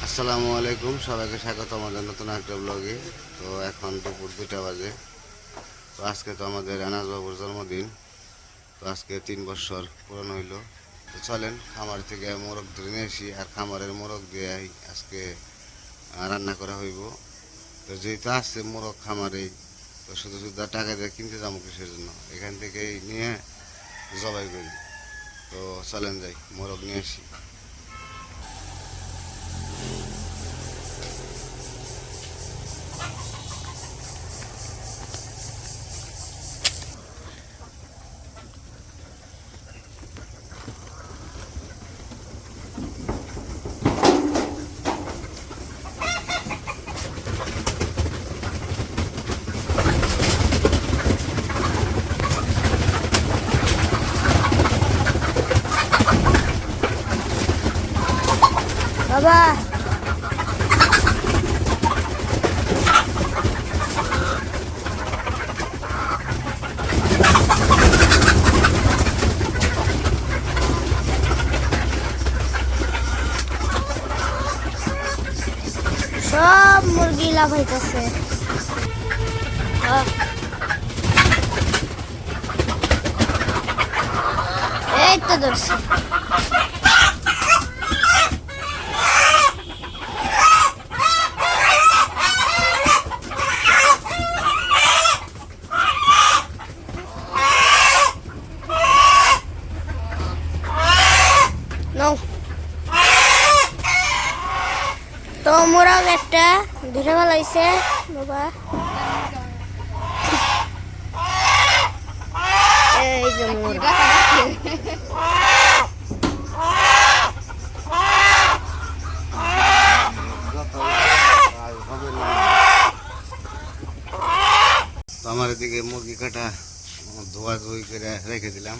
আসসালামু আলাইকুম, সবাইকে স্বাগত আমাদের নতুন একটা ব্লগে। তো এখন দুপুর 2টা বাজে। তো আজকে তো আমাদের আনাজ বাবুর জন্মদিন। তো আজকে 3 বছর পূরণ হইল। তো চলেন খামার থেকে মোরগ ধরে নিয়ে আসি, আর খামারের মোরগ দিয়ে আজকে রান্না করা হইব। তো যেহেতু আসছে মোরগ খামারে, তো শুধু শুধু টাকা দিয়ে কিনতে যাবো কিসের জন্য, এখান থেকেই নিয়ে জবাই করি। তো চলেন যাই মোরগ নিয়ে আসি। বাবা সব মুরগি লাফাইতেছে। এই তো ধরছি। তো মোরগ একটা ধরে ফেলাইছে বাবা। এই যে মোরগ। তো আমার এদিকে মুরগি কাটা ধোয়া ধুই করে রেখে দিলাম।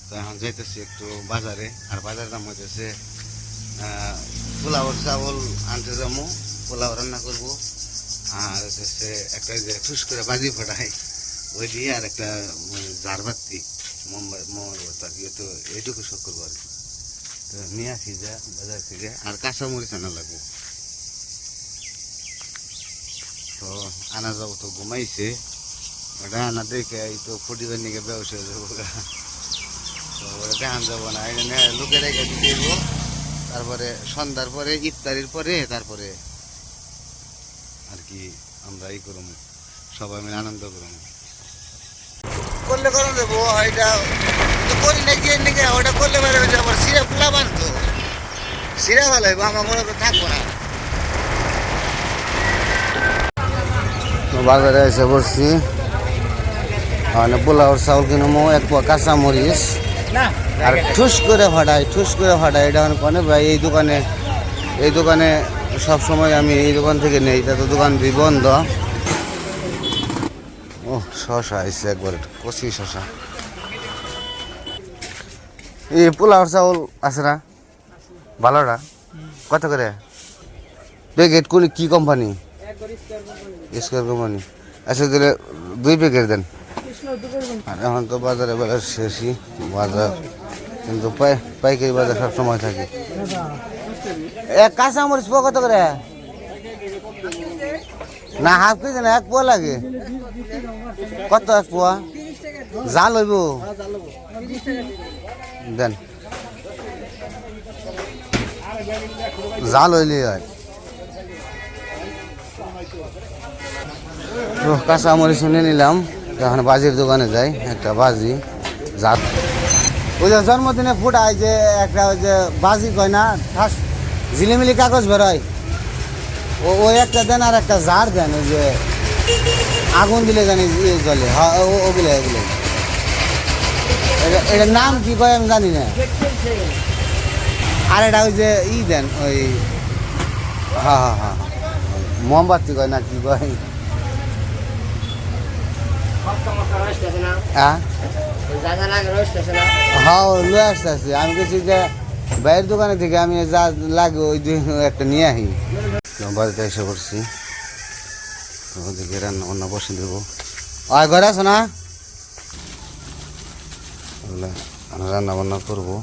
তো এখন যাইতেছি একটু বাজারে, আর বাজারের দাম হইতেছে পোলাওর চাউল আনতে যাবো, পোলাও রান্না করবো। আর হচ্ছে একটা যে ঠুস করে বাজি ফোটাই ওই দিয়ে, আর একটা ঝাড়বাতি মোমবাতি, তো এইটুকু শখ করবো আর কি। তো নিয়ে আসি যা বাজার থেকে, আর কাঁচামরিচ আনা লাগবো। তো আনা যাবো, তো ঘুমাইছে ওটা আনা দেখে এই তো ফুটিবার নিকে ব্যবসা হয়ে যাবো। তো ওটা দেখান যাবো না, এখানে লোকে রেখে দিতে দেবো। তারপরে সন্ধ্যার পরে ইফতারির পরে তারপরে আর কি আমরা ই করবো, সবাই মিলে আনন্দ করবো। করলে করে দেবো এটা করি না গিয়ে নাকি, ওটা করলে পারে আবার সিরা ফুলা বানতো, সিরা ভালো হইব, আমার মনে করে থাকবো না। বাজারে এসে বসছি, পোলাওর চাউল কিনবো, এক পোয়া কাঁচা মরিচ, আর ঠুস করে ফাটাই এটা কোনে ভাই এই দোকানে সব সময় আমি এই দোকান থেকে নেই, তা তো দোকান দিয়ে বন্ধ। ও শশা এসে একবারে কচি শশা। এই পোলাওর চাউল আছে না ভালোটা? কত করে প্যাকেট? কোন কি কোম্পানি? Square company. আচ্ছা তাহলে 2 প্যাকেট দেন। আর এখন তো বাজারে বেলা শেষই, বাজার কিন্তু পাইকারি বাজার সব সময় থাকে। এক কাঁচা মরিচ পোয়া কত করে? না হাফ কেজি না, 1 পোয়া লাগে। কত 1 পোয়া? জাল হইব দেন, জাল হইলে হয়। তো কাঁচা মরিচ নিয়ে নিলাম, এখন বাজির দোকানে যাই, একটা বাজি জাত ওই যে জন্মদিনে ফুটায় যে একটা ওই যে বাজি কয় না, ঝিলিমিলি কাগজ বেরোয়, ওই একটা দেন, আর একটা জার দেন, ওই যে আগুন দিলে জানি ইয়ে জলে, হ্যাঁ ওগুলো এগুলো। এটার নাম কি কয় আমি জানি না। আর এটা ওই যে দেন ওই, হ্যাঁ মোমবাতি কয় না কি কয়। হ্যাঁ লয়ে আসতেছি, আমি বলছি যে বাইরের দোকানে থেকে আমি যা লাগে ওই একটা নিয়ে আসি। বাড়িতে এসে করছি, ওদিকে রান্না বান্না বসে দেবো। ঘরে আছো না? রান্না বান্না করবো।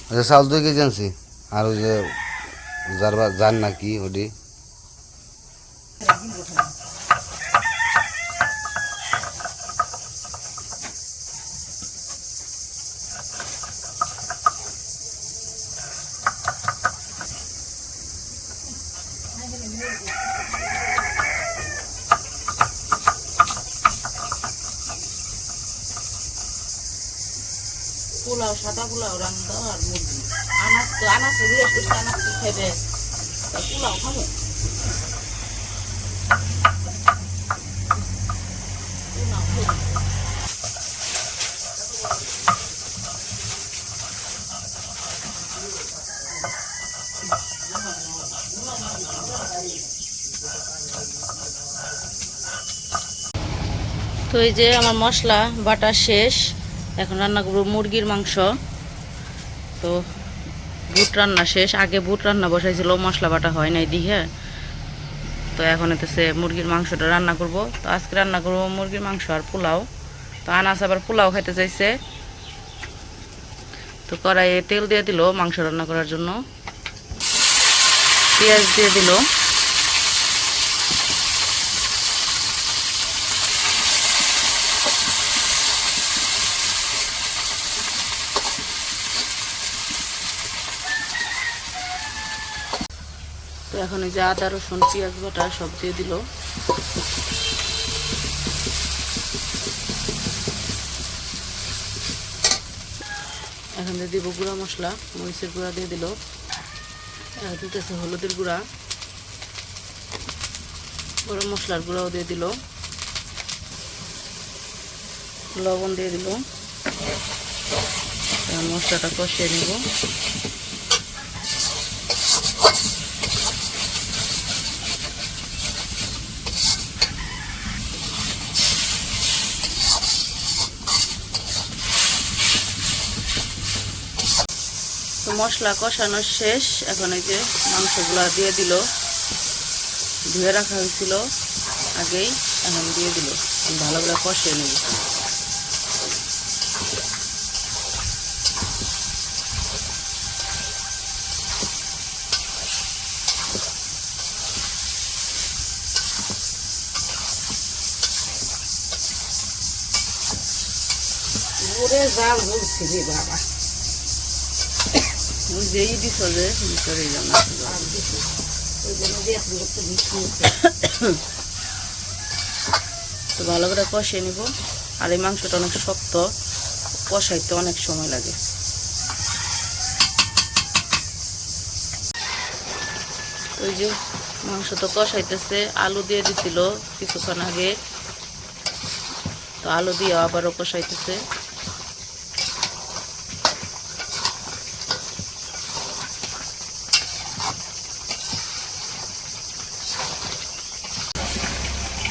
ওই যে চাউল 2 কেজি আনছি আর ওই যে জান নাকি ওডি পোলাও সাদা পোলাও রান্না আর মুরগি আনাজ তো আনাজ আনাজ খাইবে তা পোলাও খাবো তো এই যে আমার মশলা বাটা শেষ এখন রান্না করবো মুরগির মাংস তো বুট রান্না শেষ আগে বুট রান্না বসাইছিল মশলা বাটা হয় নাই দিকে তো এখন এতেছে মুরগির মাংসটা রান্না করব তো আজকে রান্না করব মুরগির মাংস আর পোলাও তো আনাস আবার পোলাও খাইতে চাইছে তো কড়াইয়ে তেল দিয়ে দিল মাংস রান্না করার জন্য পেঁয়াজ দিয়ে দিল তো এখন এই যে আদা রসুন পেঁয়াজ বাটা সব দিয়ে দিল এখন দিয়ে দিব গুঁড়া মশলা মরিচের গুঁড়া দিয়ে দিল দিতেছে হলুদের গুঁড়া গরম মশলার গুঁড়াও দিয়ে দিল লবণ দিয়ে দিল মশলাটা কষিয়ে নিব তো মশলা কষানো শেষ এখন এই যে মাংসগুলো দিয়ে দিল ধুয়ে রাখা হয়েছিল আগেই এখন দিয়ে দিল ভালো করে কষিয়ে নেব ওরে জাল বলছি রে বাবা যেই দিস যে ভিতরে তো ভালো করে কষিয়ে নিব আর এই মাংসটা অনেক শক্ত কষাইতে অনেক সময় লাগে ওই যে মাংস তো কষাইতেছে আলু দিয়ে দিছিল কিছুক্ষণ আগে তো আলু দিয়ে আবারও কষাইতেছে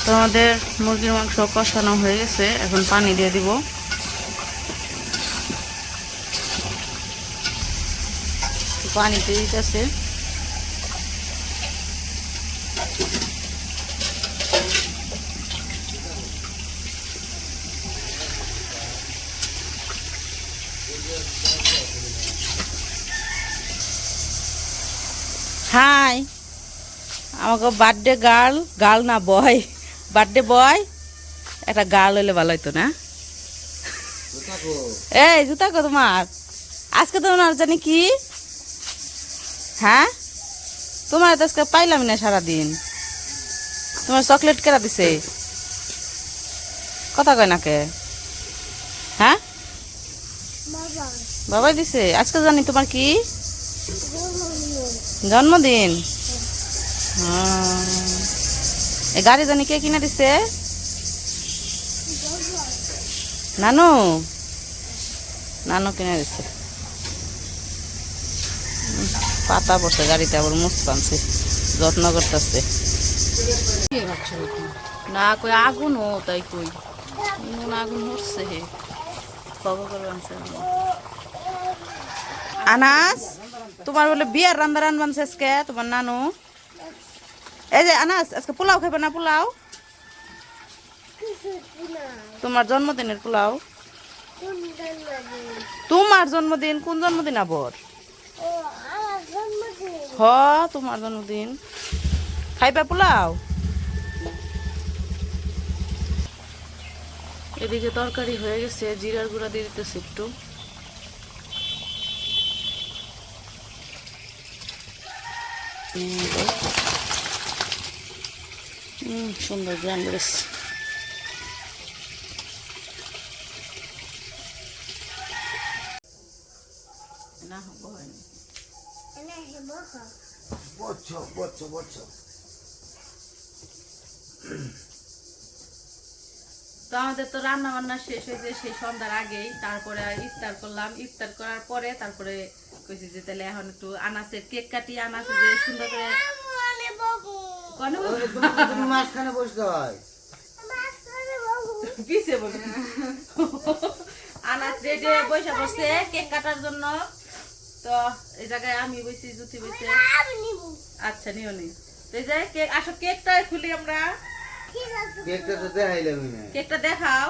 তো আমাদের মুরগির মাংস কষানো হয়ে গেছে এখন পানি দিয়ে দিব পানি দিয়ে দিতেছে হাই আমাকে বার্থডে গার্ল না বয় বার্থডে বয় একটা গার্ল হইলে ভালো হইতো না এই জুতা কো তোমার আজকে তোমার জানি কি হ্যাঁ তোমার তো আজকে পাইলাম না সারাদিন তোমার চকলেট কেনা দিছে কথা কয় না কে হ্যাঁ বাবাই দিছে আজকে জানি তোমার কি জন্মদিন এই গাড়ি জানি কে কিনে দিছে নানু নানু কিনে দিছে পাতা পড়ছে গাড়িতে আবার মুছ পানছে যত্ন করতেছে না কই আগুন ও তাই কই আগুন হচ্ছে হে খবর করে আনছে আনাস তোমার বলে বিয়ার রান্না রানবানছে আজকে তোমার নানু এই যে আনাস আজকে পোলাও খাইবে না পোলাও তোমার জন্মদিনের পোলাও তোমার জন্মদিন কোন জন্মদিন আবার হ তোমার জন্মদিন খাইবা পোলাও। এদিকে তরকারি হয়ে গেছে, জিরার গুঁড়া দিয়ে দিতেছে একটু। সুন্দর গ্রাম বেড়েছে। না হবো হয়নি। বচ্চো বচ্চো বচ্চো। তো আমাদের তো রান্না বান্না শেষ হয়েছে সেই সন্ধ্যার আগেই। তারপরে ইফতার করলাম, ইফতার করার পরে তারপরে কইছি যে তাহলে এখন একটু আনাসের কেক কাটি, আনাসে যে সুন্দর করে কনে তুমি মাঝখানে বসতে হয়। পিছে বসে আনাস রেডি বসে বসে কেক কাটার জন্য। তো এই জায়গায় আমি বসি, জুতি বসে। আচ্ছা নিও নি। তো এই জায়গায় কেক আসো, কেকটা খুলি আমরা। কেকটা তো দেখাইলাম না। কেকটা দেখাও।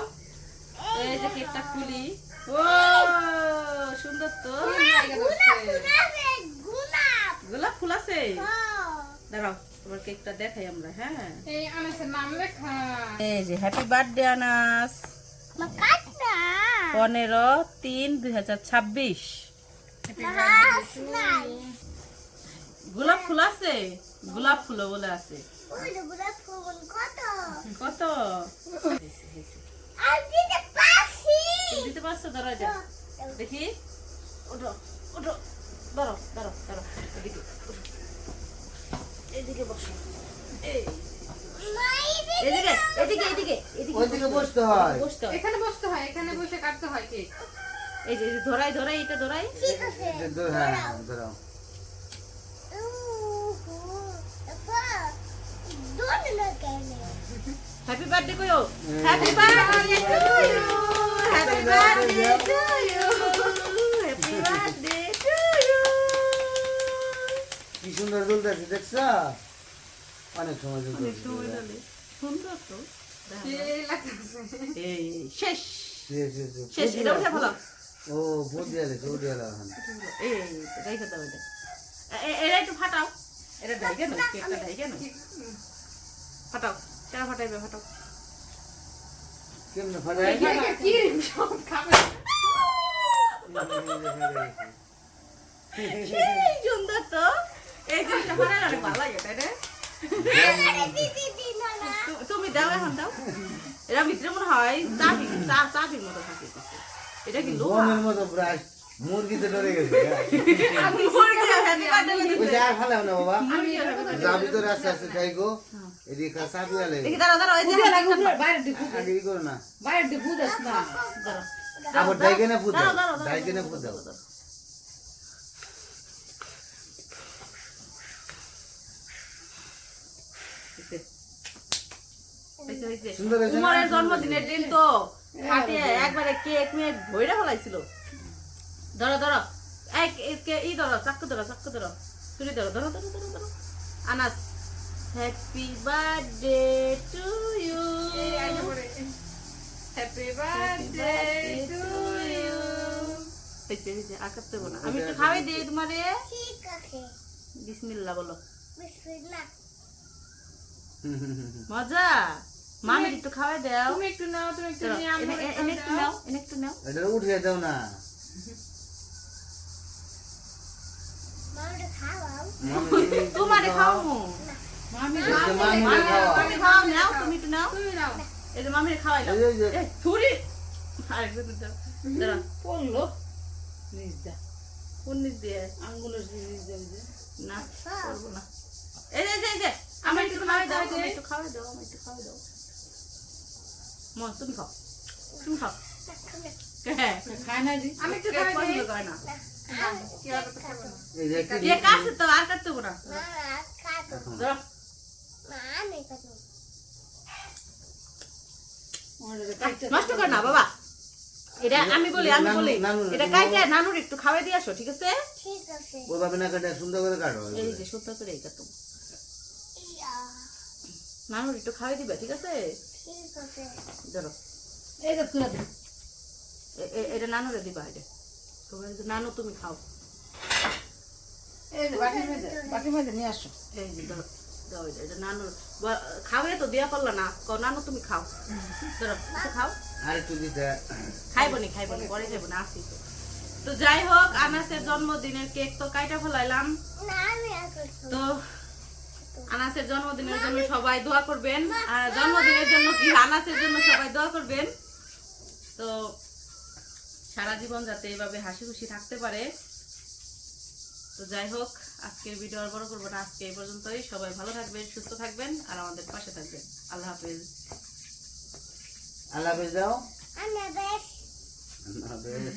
তো এই যে কেকটা খুলি। ও সুন্দর তো, গোলাপ ফুল আছে। দেখাও তোমার কেকটা দেখাই আমরা। হ্যাঁ এই আনাসের নাম লেখা। এই যে হ্যাপি বার্থডে আনাস, 15/3/2026। গোলাপ ফুল আছে, গোলাপ ফুল বলে আছে। কত দিতে পারছো? ধরো এটা দেখি, ওঠো ওঠো, ধরো ধরো ধরো, এদিকে এদিকে বসো, এদিকে এদিকে এদিকে ওইদিকে বসতে হয়। বসতে হয়। এখানে বসতে হয়, এখানে বসে কাটতে হয় কেক। এই যে ধরাই ধরাই, এটা ধরাই। হ্যাঁ ধরো। হ্যাপি বার্থডে কইও। Happy birthday to you, happy birthday to you, happy birthday to you. কি সুন্দর দুলতেছে দেখছো? অনেক সময় দুলতেছে। সুন্দর তো। এই লাগতেছে। এই শেষ শেষ। শেষ, এটা উঠে ভালো। ও ভোট দিয়ে দিয়েছে, উঠে গেল এখন। এই রেখে দাও এটা। এটা একটু ফাটাও, এটা ঢাইকে নাও, কেকটা ঢাইকে নাও। ফাটাও, কেন ফাটাইবে? ফাটাও। কেমনে ফাটায়? কি সব খাবে। সেই সুন্দর তো। এই জিনিসটা ফাটালে অনেক ভালো লাগে, তাই না? তুমি দাও, এখন দাও। এরা ভিতরে মনে হয় চাবির মতো থাকে। এটা কি লোহা? গমের মতো ব্রাশ, মুরগিতে ডরে গেছে। মুরগি happy birthday ওই দিছে। যে আর ফালাও না বাবা, মুরগি happy birthday যা ভিতরে আস্তে আস্তে খাইগো। এদিকে চাবি আলে দেখি, দাঁড়াও দাঁড়াও, এই যে আগে ই করো না। দাঁড়াও। আবার ডাইকে না ফুদ দাও, দাঁড়াও, দাঁড়াও, ডাইকে না ফুদ দাও। সুন্দর হয়েছে না? উমরের জন্মদিনের দিন তো ফাটিয়ে একবারে কেক মেক ভইরা ফেলাইছিল। ধরো ধরো, ই ধরো, চাক্কু ধরো, চাক্কু ধরো, তুলি ধরো, ধরো ধরো ধরো ধরো। Anas, happy birthday to you, happy birthday to you. আকাশ দেবো না, আমি একটু খাওয়াই দিই তোমারে। বিসমিল্লাহ বলো। মজা। মামি একটু খাওয়াই দাও। তুমি একটু নাও, তুমি একটু ধরো, নিয়ে আম্মুর এনে একটু নাও, এনে একটু নাও। এটা উঠিয়ে দাও না। তোমারে খাও। মামিরে খাওয়া। তুমি খাও, নাও, তুমি একটু নাও। তুমি নাও। এই যে মামিরে খাওয়াইলাম। এই যে। ছুরি আরেকজন দাও। দাঁড়া, পড়লো নিজ দা। কোন নিজ দিয়ে? আঙ্গুলের নিজ দিয়ে। না, করবো না। এই যে এই যে আমার একটু খাওয়াই দাও, তুমি একটু খাওয়াই দাও, আমি একটু খাওয়াই দাও। মা তুমি খাও, তুমি খাও। হ্যাঁ, খায় না জি। আমি একটু কেক খাওয়াই পছন্দ দিই। করে না। কি আর কথা খাবো না। এই যে কি কেক আছে তো, আর কাটতে হবে না। ধরো। নষ্ট কর না বাবা। এটা আমি বলি, এটা কাইটে নানুর একটু খাওয়াই দিয়ে আসো, ঠিক আছে? ওভাবে না কাটে সুন্দর করে কাটো। এই যে সুন্দর করে এই কাটো। নানুর একটু খাওয়াই দিবে, ঠিক আছে? ধরো, এই যে তুলে দিই। এটা নানুরে দিবা। এটা তোমার নানু তুমি খাও। এই যে বাটির মধ্যে নিয়ে আসো। এই যে দাও, দাও এটা নানু খাবে তো দিয়া পারলো না নানু তুমি খাও ধরো একটু খাও আর একটু দিতে খাইবনি পরে খাইব না আসি তো। তো যাই হোক আনাসের জন্মদিনের কেক তো কাইটা ফেলাইলাম। তো আনাসের জন্মদিনের জন্য সবাই দোয়া করবেন, আর জন্মদিনের জন্য কি আনাসের জন্য সবাই দোয়া করবেন। তো সারা জীবন যাতে এইভাবে হাসি খুশি থাকতে পারে। তো যাই হোক আজকের ভিডিও আর বড় করবো না, আজকে এই পর্যন্তই। সবাই ভালো থাকবেন, সুস্থ থাকবেন, আর আমাদের পাশে থাকবেন। আল্লাহ হাফেজ। আল্লাহ হাফেজ দাও। আল্লাহ হাফেজ। আল্লাহ হাফেজ।